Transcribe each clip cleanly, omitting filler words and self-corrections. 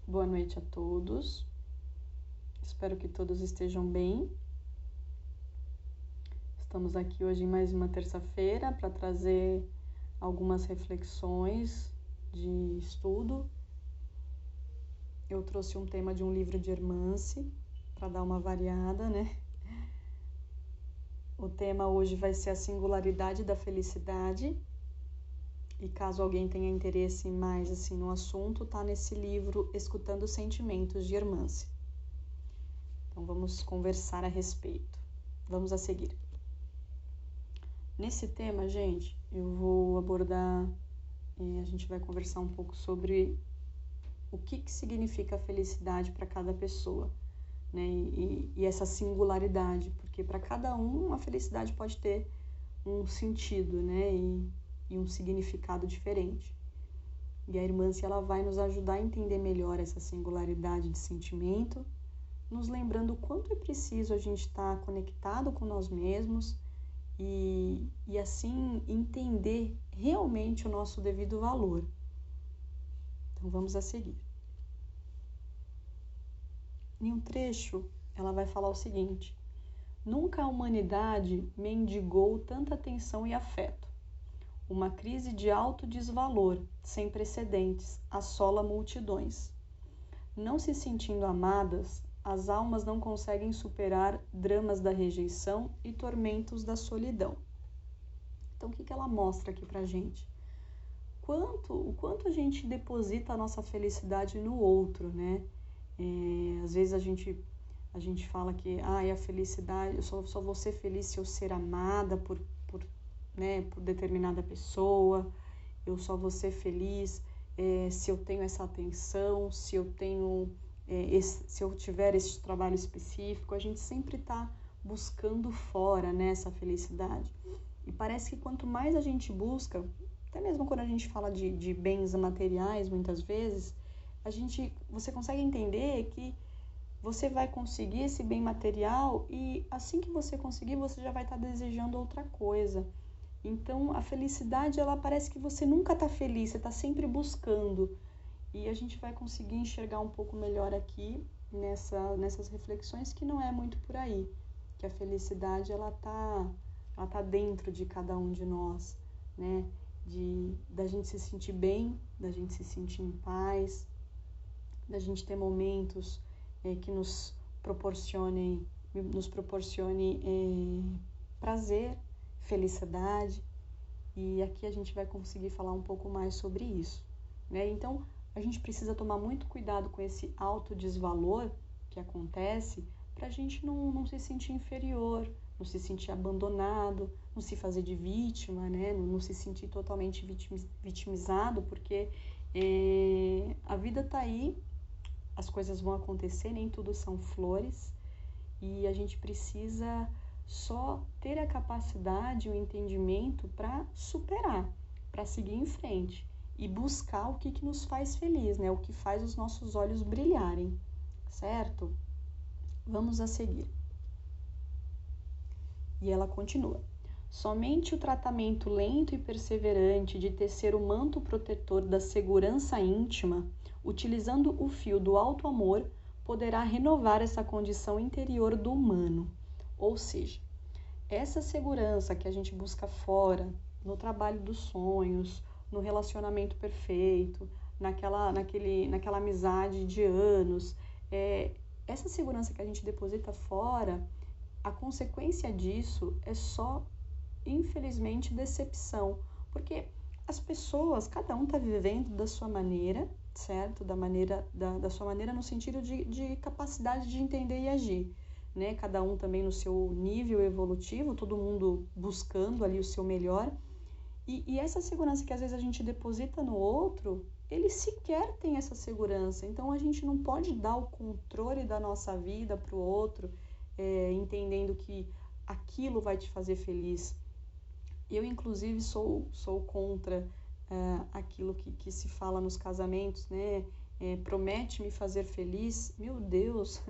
Boa noite a todos. Espero que todos estejam bem. Estamos aqui hoje em mais uma terça-feira para trazer algumas reflexões de estudo. Eu trouxe um tema de um livro de Hermance para dar uma variada, né? O tema hoje vai ser a singularidade da felicidade. E caso alguém tenha interesse mais assim no assunto, tá nesse livro Escutando Sentimentos de Hermance. Então vamos conversar a respeito. Vamos a seguir. Nesse tema, gente, eu vou abordar, a gente vai conversar um pouco sobre o que significa a felicidade para cada pessoa, né? E essa singularidade, porque para cada um a felicidade pode ter um sentido, né? E um significado diferente. E a Hermance, ela vai nos ajudar a entender melhor essa singularidade de sentimento, nos lembrando o quanto é preciso a gente estar conectado com nós mesmos e assim entender realmente o nosso devido valor. Então vamos a seguir. Em um trecho, ela vai falar o seguinte: nunca a humanidade mendigou tanta atenção e afeto. Uma crise de alto desvalor, sem precedentes, assola multidões. Não se sentindo amadas, as almas não conseguem superar dramas da rejeição e tormentos da solidão. Então, o que ela mostra aqui pra gente? O quanto a gente deposita a nossa felicidade no outro, né? Às vezes a gente fala que a felicidade, eu só vou ser feliz se eu ser amada por determinada pessoa, eu só vou ser feliz se eu tenho essa atenção, se eu tiver esse trabalho específico. A gente sempre está buscando fora, né, essa felicidade. E parece que quanto mais a gente busca, até mesmo quando a gente fala de bens materiais, muitas vezes, você consegue entender que você vai conseguir esse bem material e assim que você conseguir, você já vai estar desejando outra coisa. Então, a felicidade, ela parece que você nunca está feliz, você está sempre buscando. E a gente vai conseguir enxergar um pouco melhor aqui nessas reflexões que não é muito por aí. Que a felicidade, ela tá dentro de cada um de nós, né? Da gente se sentir bem, da gente se sentir em paz, da gente ter momentos que nos proporcione prazer, felicidade, e aqui a gente vai conseguir falar um pouco mais sobre isso, né? Então, a gente precisa tomar muito cuidado com esse alto desvalor que acontece para a gente não se sentir inferior, não se sentir abandonado, não se fazer de vítima, né? Não se sentir totalmente vitimizado, porque a vida tá aí, as coisas vão acontecer, nem tudo são flores, e a gente precisa só ter a capacidade, o entendimento para superar, para seguir em frente e buscar o que nos faz feliz, né? O que faz os nossos olhos brilharem, certo? Vamos a seguir. E ela continua: somente o tratamento lento e perseverante de tecer o manto protetor da segurança íntima, utilizando o fio do alto amor, poderá renovar essa condição interior do humano. Ou seja, essa segurança que a gente busca fora, no trabalho dos sonhos, no relacionamento perfeito, naquela amizade de anos, essa segurança que a gente deposita fora, a consequência disso é só, infelizmente, decepção. Porque as pessoas, cada um está vivendo da sua maneira, certo? Da sua maneira no sentido de capacidade de entender e agir, né? Cada um também no seu nível evolutivo, todo mundo buscando ali o seu melhor. E essa segurança que às vezes a gente deposita no outro, ele sequer tem essa segurança. Então a gente não pode dar o controle da nossa vida para o outro, entendendo que aquilo vai te fazer feliz. Eu, inclusive, sou contra aquilo que se fala nos casamentos, né? Promete me fazer feliz. Meu Deus,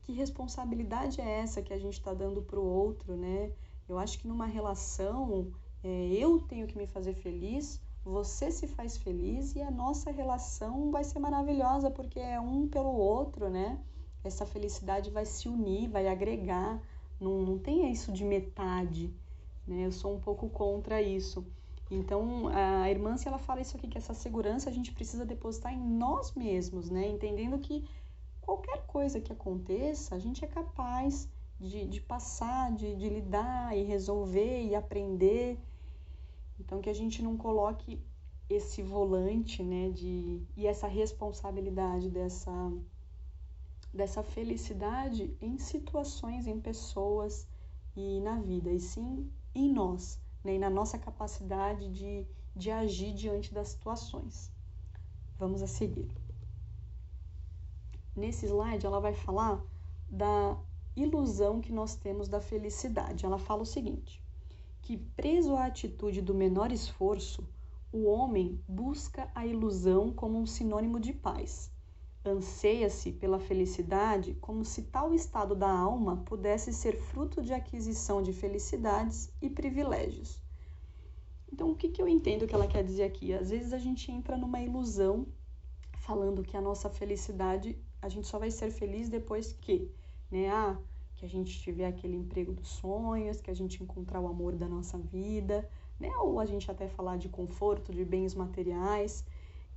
que responsabilidade é essa que a gente está dando para o outro, né? Eu acho que numa relação, eu tenho que me fazer feliz você se faz feliz e a nossa relação vai ser maravilhosa, porque é um pelo outro, né? Essa felicidade vai se unir, vai agregar, não tem isso de metade, né? Eu sou um pouco contra isso. Então, a irmã, se ela fala isso aqui, que essa segurança a gente precisa depositar em nós mesmos, né? Entendendo que qualquer coisa que aconteça, a gente é capaz de passar, de lidar e resolver e aprender. Então, que a gente não coloque esse volante, né, e essa responsabilidade dessa felicidade em situações, em pessoas e na vida, e sim em nós, né, e na nossa capacidade de agir diante das situações. Vamos a seguir. Nesse slide, ela vai falar da ilusão que nós temos da felicidade. Ela fala o seguinte, que preso à atitude do menor esforço, o homem busca a ilusão como um sinônimo de paz. Anseia-se pela felicidade como se tal estado da alma pudesse ser fruto de aquisição de felicidades e privilégios. Então, o que eu entendo que ela quer dizer aqui? Às vezes a gente entra numa ilusão falando que a nossa felicidade, a gente só vai ser feliz depois que, né? Que a gente tiver aquele emprego dos sonhos, que a gente encontrar o amor da nossa vida, né? Ou a gente até falar de conforto, de bens materiais.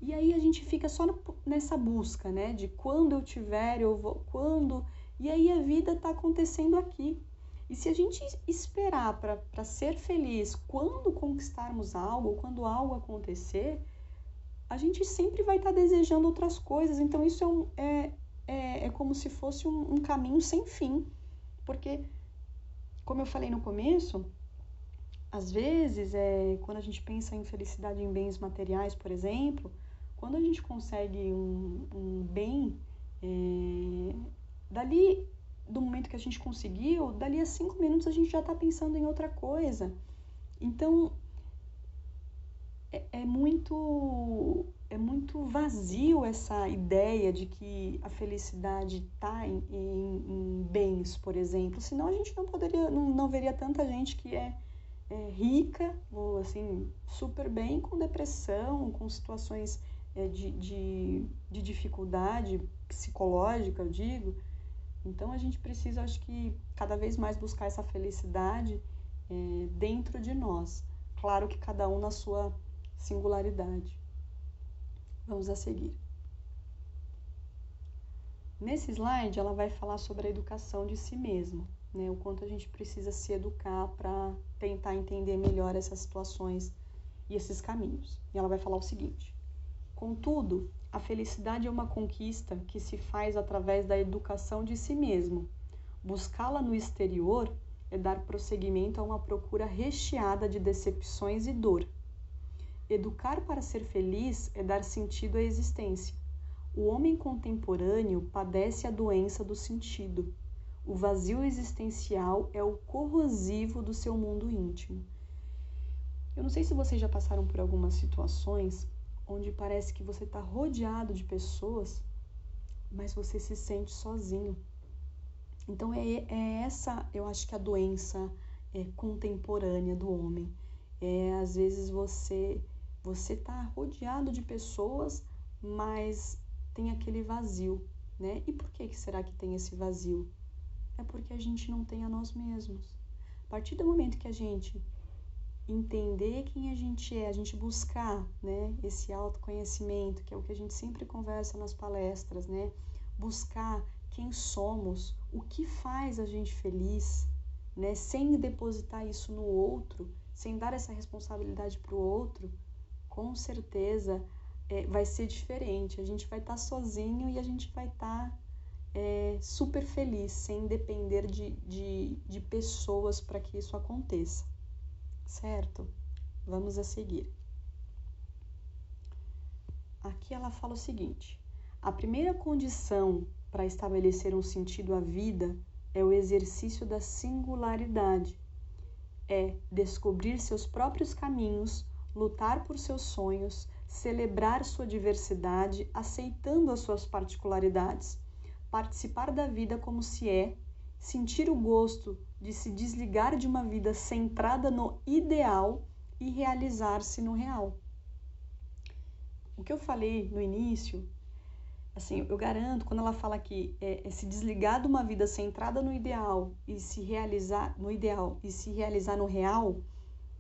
E aí a gente fica só nessa busca, né? De quando eu tiver, eu vou, quando... E aí a vida está acontecendo aqui. E se a gente esperar para ser feliz quando conquistarmos algo, quando algo acontecer, a gente sempre vai estar desejando outras coisas. Então isso é como se fosse um caminho sem fim. Porque, como eu falei no começo, às vezes, quando a gente pensa em felicidade em bens materiais, por exemplo, quando a gente consegue um bem, dali, do momento que a gente conseguiu, dali a 5 minutos a gente já está pensando em outra coisa. Então, é muito vazio essa ideia de que a felicidade está em bens, por exemplo. Senão a gente não veria tanta gente que é rica, ou assim, super bem, com depressão, com situações de dificuldade psicológica, eu digo. Então a gente precisa, acho que, cada vez mais buscar essa felicidade dentro de nós. Claro que cada um na sua singularidade. Vamos a seguir. Nesse slide, ela vai falar sobre a educação de si mesma, né? O quanto a gente precisa se educar para tentar entender melhor essas situações e esses caminhos. E ela vai falar o seguinte: contudo, a felicidade é uma conquista que se faz através da educação de si mesmo. Buscá-la no exterior é dar prosseguimento a uma procura recheada de decepções e dor. Educar para ser feliz é dar sentido à existência. O homem contemporâneo padece a doença do sentido. O vazio existencial é o corrosivo do seu mundo íntimo. Eu não sei se vocês já passaram por algumas situações onde parece que você está rodeado de pessoas, mas você se sente sozinho. Então essa, eu acho que a doença contemporânea do homem. Às vezes você está rodeado de pessoas, mas tem aquele vazio, né? E por que será que tem esse vazio? É porque a gente não tem a nós mesmos. A partir do momento que a gente entender quem a gente buscar, né, esse autoconhecimento, que é o que a gente sempre conversa nas palestras, né? Buscar quem somos, o que faz a gente feliz, né? Sem depositar isso no outro, sem dar essa responsabilidade para o outro, com certeza vai ser diferente. A gente vai estar sozinho e a gente vai estar super feliz, sem depender de pessoas para que isso aconteça. Certo? Vamos a seguir. Aqui ela fala o seguinte: a primeira condição para estabelecer um sentido à vida é o exercício da singularidade. É descobrir seus próprios caminhos, lutar por seus sonhos, celebrar sua diversidade, aceitando as suas particularidades, participar da vida como se é, sentir o gosto de se desligar de uma vida centrada no ideal e realizar-se no real. o que eu falei no início, assim, eu garanto, quando ela fala que é se desligar de uma vida centrada no ideal e se realizar no real,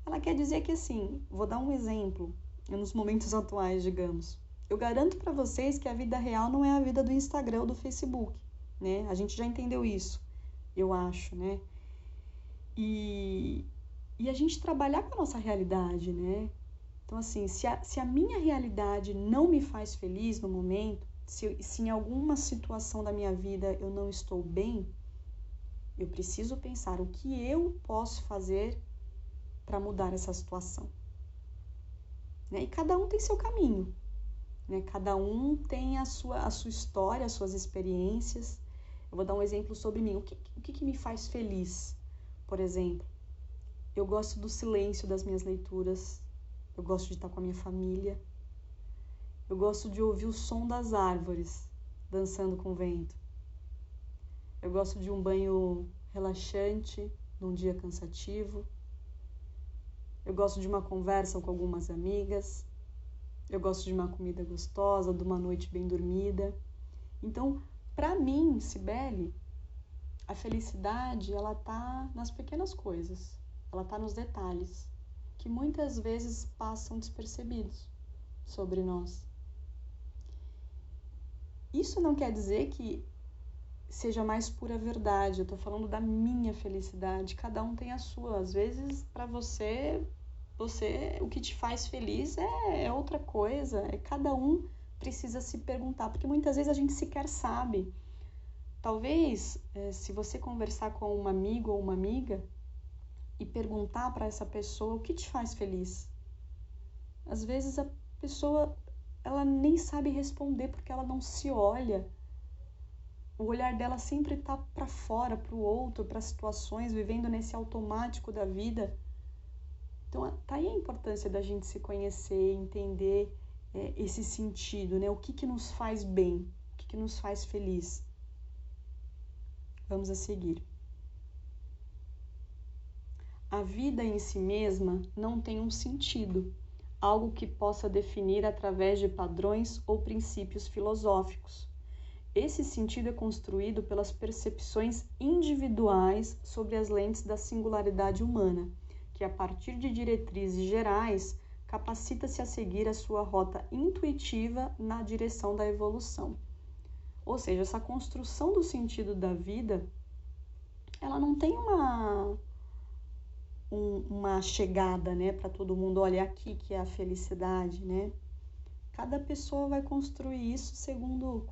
ela quer dizer que, assim, vou dar um exemplo, nos momentos atuais, digamos. Eu garanto para vocês que a vida real não é a vida do Instagram ou do Facebook, né? A gente já entendeu isso, eu acho, né? E a gente trabalhar com a nossa realidade, né? Então, assim, se a minha realidade não me faz feliz no momento, se em alguma situação da minha vida eu não estou bem, eu preciso pensar o que eu posso fazer para mudar essa situação. Né? E cada um tem seu caminho, né? Cada um tem a sua história, as suas experiências. Eu vou dar um exemplo sobre mim. O que me faz feliz, por exemplo? Eu gosto do silêncio das minhas leituras, eu gosto de estar com a minha família, eu gosto de ouvir o som das árvores dançando com o vento. Eu gosto de um banho relaxante num dia cansativo. Eu gosto de uma conversa com algumas amigas. Eu gosto de uma comida gostosa, de uma noite bem dormida. Então, para mim, Cibele, a felicidade, ela tá nas pequenas coisas. Ela tá nos detalhes, que muitas vezes passam despercebidos sobre nós. Isso não quer dizer que seja mais pura verdade. Eu tô falando da minha felicidade. Cada um tem a sua. Às vezes, para você, o que te faz feliz é outra coisa. Cada um precisa se perguntar, porque muitas vezes a gente sequer sabe. Talvez, se você conversar com um amigo ou uma amiga e perguntar para essa pessoa o que te faz feliz, às vezes a pessoa ela nem sabe responder porque ela não se olha. O olhar dela sempre está para fora, para o outro, para situações, vivendo nesse automático da vida. Então, tá aí a importância da gente se conhecer, entender esse sentido, né? O que nos faz bem, o que nos faz feliz. Vamos a seguir. A vida em si mesma não tem um sentido, algo que possa definir através de padrões ou princípios filosóficos. Esse sentido é construído pelas percepções individuais sobre as lentes da singularidade humana, que a partir de diretrizes gerais capacita-se a seguir a sua rota intuitiva na direção da evolução. Ou seja, essa construção do sentido da vida, ela não tem uma chegada, né, para todo mundo, olha aqui que é a felicidade, né? Cada pessoa vai construir isso segundo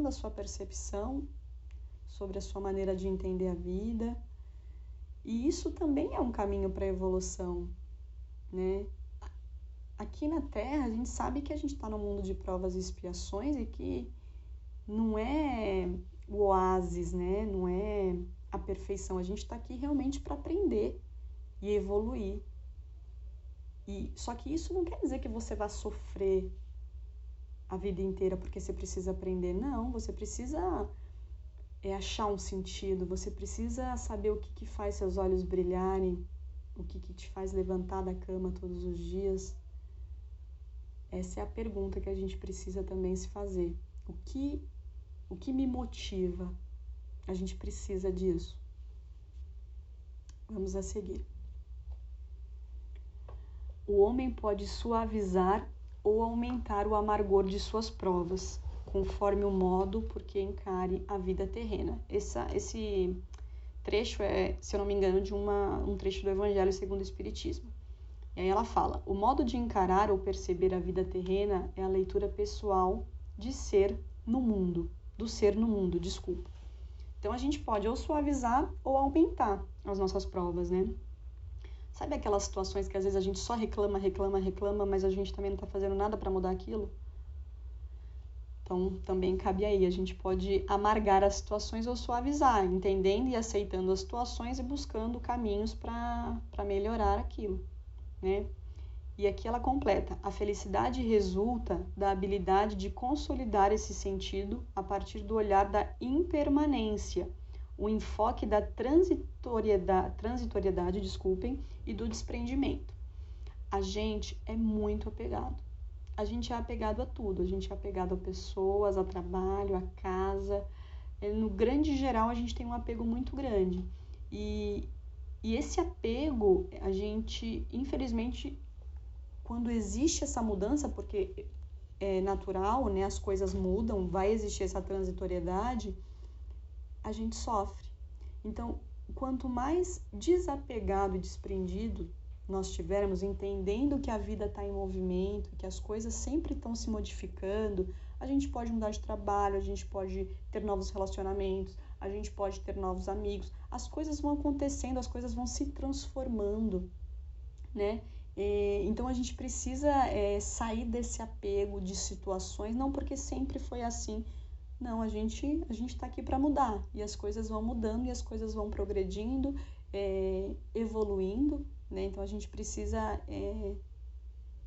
a sua percepção sobre a sua maneira de entender a vida. E isso também é um caminho para a evolução, né? Aqui na Terra, a gente sabe que a gente está num mundo de provas e expiações e que não é o oásis, né? Não é a perfeição. A gente está aqui realmente para aprender e evoluir. Só que isso não quer dizer que você vai sofrer a vida inteira porque você precisa aprender. Não, você precisa achar um sentido, você precisa saber o que faz seus olhos brilharem, o que te faz levantar da cama todos os dias. Essa é a pergunta que a gente precisa também se fazer. O que me motiva? A gente precisa disso. Vamos a seguir. O homem pode suavizar ou aumentar o amargor de suas provas, conforme o modo por que encare a vida terrena. Esse trecho é, se eu não me engano, de um trecho do Evangelho segundo o Espiritismo. E aí ela fala, o modo de encarar ou perceber a vida terrena é a leitura pessoal do ser no mundo. Então a gente pode ou suavizar ou aumentar as nossas provas, né? Sabe aquelas situações que às vezes a gente só reclama, mas a gente também não está fazendo nada para mudar aquilo? Então, também cabe aí, a gente pode amargar as situações ou suavizar, entendendo e aceitando as situações e buscando caminhos para melhorar aquilo, né? E aqui ela completa, a felicidade resulta da habilidade de consolidar esse sentido a partir do olhar da impermanência, o enfoque da transitoriedade, e do desprendimento. A gente é muito apegado. a gente é apegado a tudo, a gente é apegado a pessoas, a trabalho, a casa. No grande geral, a gente tem um apego muito grande. E esse apego, a gente, infelizmente, quando existe essa mudança, porque é natural, né? As coisas mudam, vai existir essa transitoriedade, a gente sofre. Então, quanto mais desapegado e desprendido nós tivermos, entendendo que a vida está em movimento, que as coisas sempre estão se modificando, a gente pode mudar de trabalho, a gente pode ter novos relacionamentos, a gente pode ter novos amigos, as coisas vão acontecendo, as coisas vão se transformando, né? Então a gente precisa sair desse apego de situações, não porque sempre foi assim, não, a gente está aqui para mudar, e as coisas vão mudando, e as coisas vão progredindo, evoluindo, né? Então a gente precisa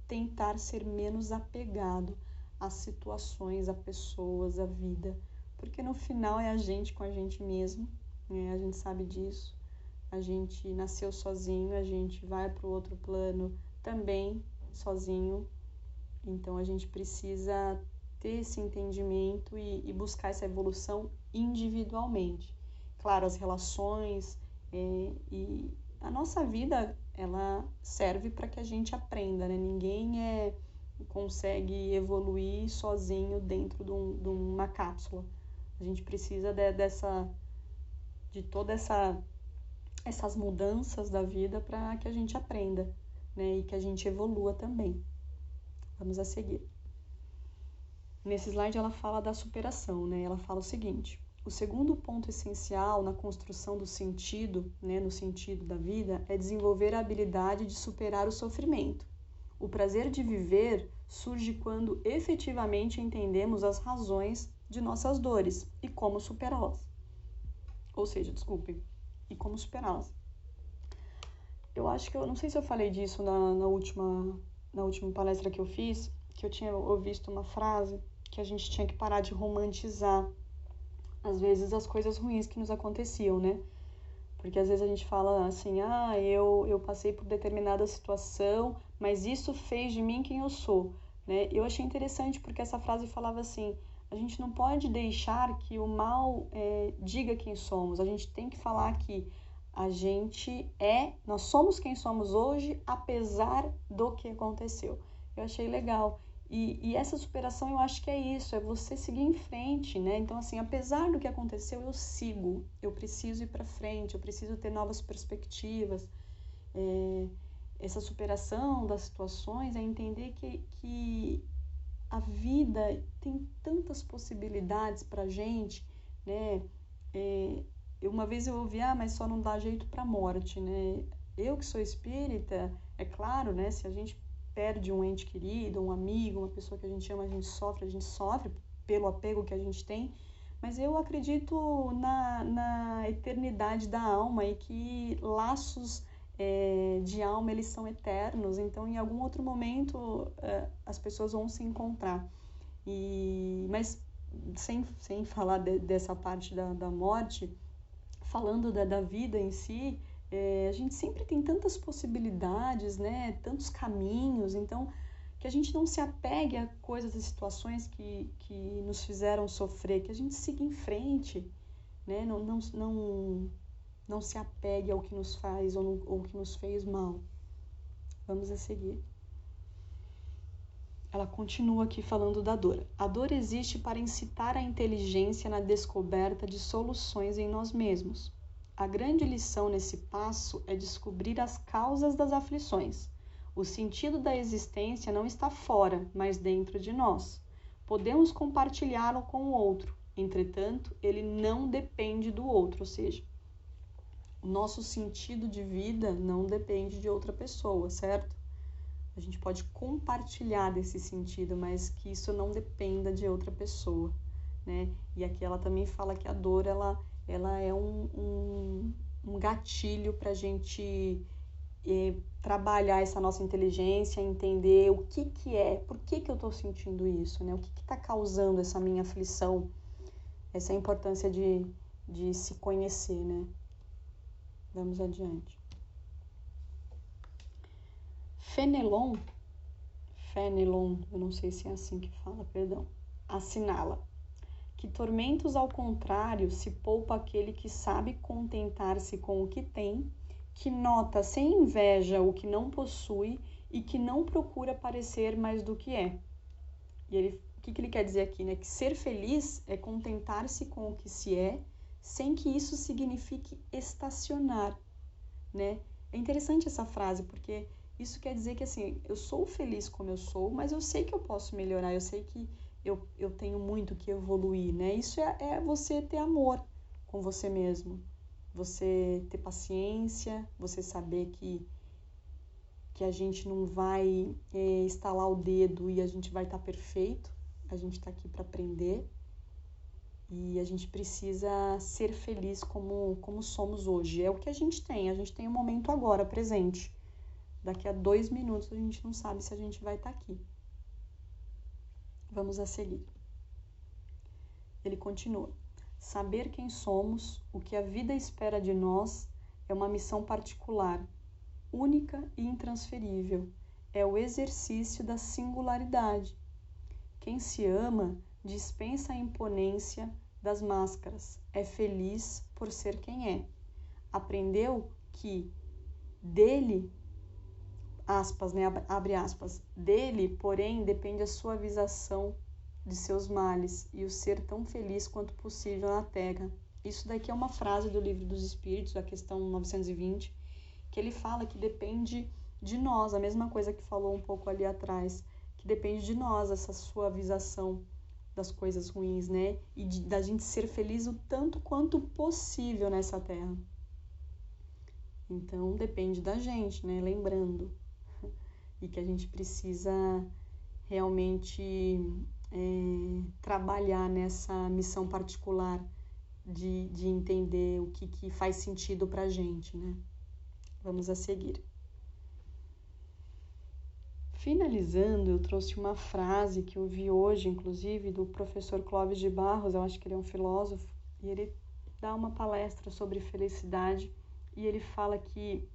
tentar ser menos apegado às situações, a pessoas, à vida, porque no final é a gente com a gente mesmo, né? A gente sabe disso, a gente nasceu sozinho, a gente vai para o outro plano também sozinho, então a gente precisa ter esse entendimento e buscar essa evolução individualmente. Claro, as relações e a nossa vida, ela serve para que a gente aprenda, né? Ninguém consegue evoluir sozinho dentro de uma cápsula. A gente precisa de todas essas mudanças da vida para que a gente aprenda, né? E que a gente evolua também. Vamos a seguir. Nesse slide ela fala da superação, né? Ela fala o seguinte: o segundo ponto essencial na construção do sentido, né, no sentido da vida, é desenvolver a habilidade de superar o sofrimento. O prazer de viver surge quando efetivamente entendemos as razões de nossas dores e como superá-las. Ou seja, e como superá-las. Eu acho que eu não sei se eu falei disso na última palestra que eu fiz, que eu tinha ouvido uma frase que a gente tinha que parar de romantizar, às vezes, as coisas ruins que nos aconteciam, né? Porque às vezes a gente fala assim, eu passei por determinada situação, mas isso fez de mim quem eu sou, né? Eu achei interessante porque essa frase falava assim, a gente não pode deixar que o mal diga quem somos, a gente tem que falar que nós somos quem somos hoje, apesar do que aconteceu. Eu achei legal. E essa superação, eu acho que é isso, é você seguir em frente, né? Então, assim, apesar do que aconteceu, eu sigo, eu preciso ir para frente, eu preciso ter novas perspectivas. Essa superação das situações é entender que a vida tem tantas possibilidades para a gente, né? Uma vez eu ouvi, mas só não dá jeito para a morte, né? Eu que sou espírita, é claro, né? Se a gente perde um ente querido, um amigo, uma pessoa que a gente ama, a gente sofre pelo apego que a gente tem, mas eu acredito na eternidade da alma e que laços de alma, eles são eternos, então em algum outro momento as pessoas vão se encontrar. Mas sem falar dessa parte da morte, falando da vida em si, a gente sempre tem tantas possibilidades, né? Tantos caminhos, então que a gente não se apegue a coisas e situações que nos fizeram sofrer, que a gente siga em frente, né? Não se apegue ao que nos faz ou que nos fez mal. Vamos a seguir. Ela continua aqui falando da dor. A dor existe para incitar a inteligência na descoberta de soluções em nós mesmos. A grande lição nesse passo é descobrir as causas das aflições. O sentido da existência não está fora, mas dentro de nós. Podemos compartilhá-lo com o outro, entretanto, ele não depende do outro, ou seja, o nosso sentido de vida não depende de outra pessoa, certo? A gente pode compartilhar desse sentido, mas que isso não dependa de outra pessoa, né? E aqui ela também fala que a dor, ela é um gatilho para a gente trabalhar essa nossa inteligência, entender o que por que eu estou sentindo isso, né? O que está causando essa minha aflição, essa importância de se conhecer, né? Vamos adiante. Fenelon, eu não sei se é assim que fala, perdão, assinala que tormentos ao contrário se poupa aquele que sabe contentar-se com o que tem, que nota sem inveja o que não possui e que não procura parecer mais do que é. E o que ele quer dizer aqui, né? Que ser feliz é contentar-se com o que se é, sem que isso signifique estacionar, né? É interessante essa frase, porque isso quer dizer que, assim, eu sou feliz como eu sou, mas eu sei que eu posso melhorar, eu sei que eu tenho muito que evoluir, né? Isso é você ter amor com você mesmo, você ter paciência, você saber que a gente não vai estalar o dedo e a gente vai estar perfeito, a gente está aqui para aprender e a gente precisa ser feliz como somos hoje. É o que a gente tem o momento agora, presente. Daqui a 2 minutos a gente não sabe se a gente vai estar aqui. Vamos a seguir. Ele continua. Saber quem somos, o que a vida espera de nós, é uma missão particular, única e intransferível. É o exercício da singularidade. Quem se ama dispensa a imponência das máscaras. É feliz por ser quem é. Aprendeu que dele, aspas, né, abre aspas, dele, porém, depende a suavização de seus males e o ser tão feliz quanto possível na terra. Isso daqui é uma frase do Livro dos Espíritos, a questão 920, que ele fala que depende de nós, a mesma coisa que falou um pouco ali atrás, que depende de nós essa suavização das coisas ruins, né? E da gente ser feliz o tanto quanto possível nessa terra. Então, depende da gente, né? Lembrando. E que a gente precisa realmente trabalhar nessa missão particular de entender o que faz sentido pra gente, né? Vamos a seguir. Finalizando, eu trouxe uma frase que eu vi hoje, inclusive, do professor Clóvis de Barros, eu acho que ele é um filósofo, e ele dá uma palestra sobre felicidade, e ele fala que,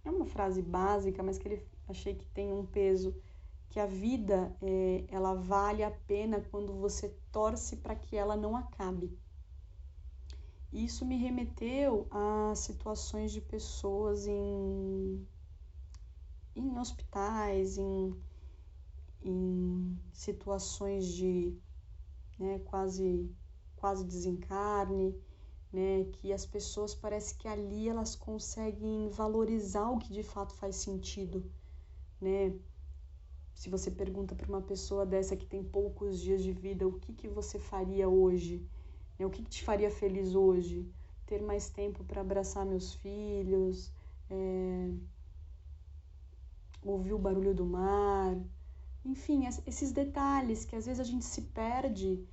é uma frase básica, mas que ele achei que tem um peso, que a vida, ela vale a pena quando você torce para que ela não acabe. Isso me remeteu a situações de pessoas em hospitais, em situações de quase desencarne, né, que as pessoas parece que ali elas conseguem valorizar o que de fato faz sentido, né? Se você pergunta para uma pessoa dessa que tem poucos dias de vida, o que você faria hoje? Né? O que te faria feliz hoje? Ter mais tempo para abraçar meus filhos, ouvir o barulho do mar, enfim, esses detalhes que às vezes a gente se perde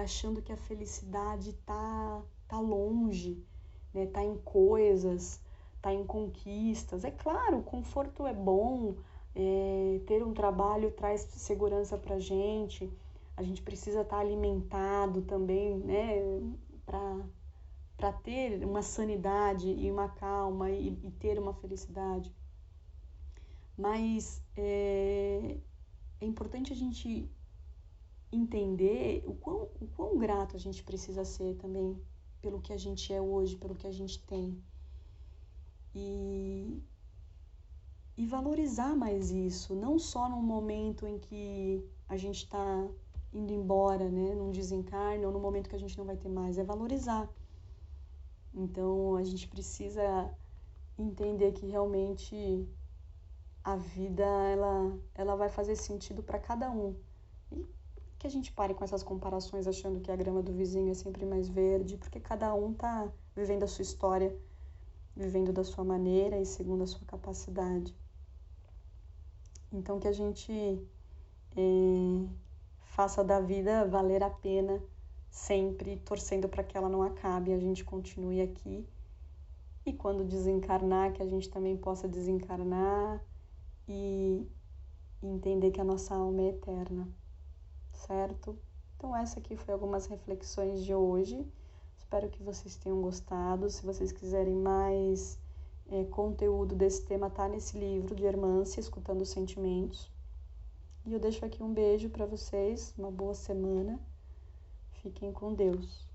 achando que a felicidade tá longe, né? Tá em coisas, tá em conquistas. É claro, o conforto é bom, ter um trabalho traz segurança pra gente, a gente precisa estar alimentado também, né? Para ter uma sanidade e uma calma e ter uma felicidade. Mas é importante a gente entender o quão grato a gente precisa ser também pelo que a gente é hoje, pelo que a gente tem. E valorizar mais isso, não só num momento em que a gente está indo embora, né, num desencarne, ou no momento que a gente não vai ter mais, é valorizar. Então, a gente precisa entender que realmente a vida, ela vai fazer sentido para cada um. E que a gente pare com essas comparações achando que a grama do vizinho é sempre mais verde, porque cada um está vivendo a sua história, vivendo da sua maneira e segundo a sua capacidade. Então, que a gente faça da vida valer a pena, sempre torcendo para que ela não acabe, a gente continue aqui. E quando desencarnar, que a gente também possa desencarnar e entender que a nossa alma é eterna, certo? Então, essa aqui foi algumas reflexões de hoje. Espero que vocês tenham gostado. Se vocês quiserem mais conteúdo desse tema, tá nesse livro de Hermância, Escutando os Sentimentos. E eu deixo aqui um beijo para vocês, uma boa semana. Fiquem com Deus.